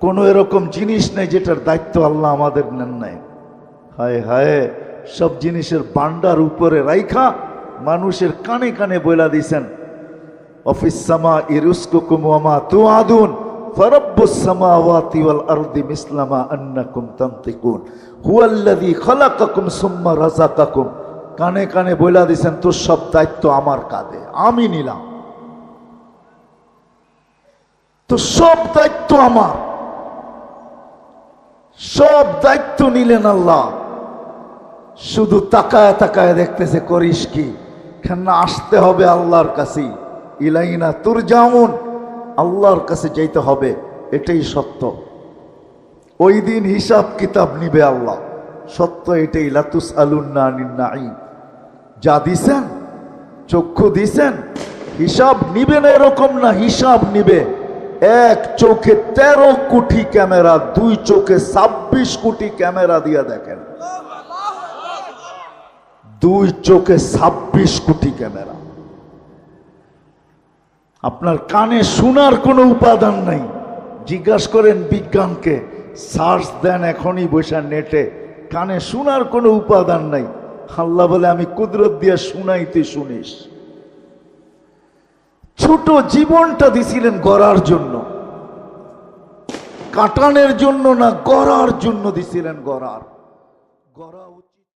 কোনো এরকম জিনিস নেই যেটার দায়িত্ব আল্লাহ আমাদের নেন নাই। হায় হায়, সব জিনিসের বান্ডার উপরে রাইখা মানুষের কানে কানে বইলা দিছেন, অফিস সামা ইরুসকুকুম ওয়া মা তুআদুন ফারাব্বুস সামাওয়াতি ওয়াল আরদি মিসলামা আন্নাকুম তানতিকুন হুয়াল্লাযী খালাকাকুম সুম্মা রাযাকাকুম। কানে কানে বইলা দিছেন, তোর সব দায়িত্ব আমার কাঁধে, আমি নিলাম, তো সব দায়িত্ব আমার। সব দায়িত্ব নিলেন আল্লাহ, শুধু তাকায় তাকায় দেখতেছে করিস কি। কেন আসতে হবে আল্লাহর কাছে, ইলাইনা তুরজাউন, আল্লাহর কাছে যাইতে হবে, এটাই সত্য। ওই দিন হিসাব কিতাব নিবে আল্লাহ, সত্য এটাই। লাতুস আলুন্না আনিন নাঈম, যা দিছেন, চক্ষু দিছেন, হিসাব নিবে না এরকম না, হিসাব নিবে। এক চোখে 13 কোটি ক্যামেরা, দুই চোখে 26 কোটি ক্যামেরা দিয়ে দেখেন। দুই চোখে 26 কোটি ক্যামেরা। আপনার কানে শোনার কোনো উপাদান নাই। জিজ্ঞাসা করেন বিজ্ঞানকে, সার্চ দেন এখনই বসে নেটে, কানে শোনার কোনো উপাদান নাই। আল্লাহ বলে আমি কুদরত দিয়ে শুনাই, তুই শুনিস। ছোট জীবনটা দিছিলেন গড়ার জন্য, কাটানের জন্য না, গড়ার জন্য দিছিলেন। গড়া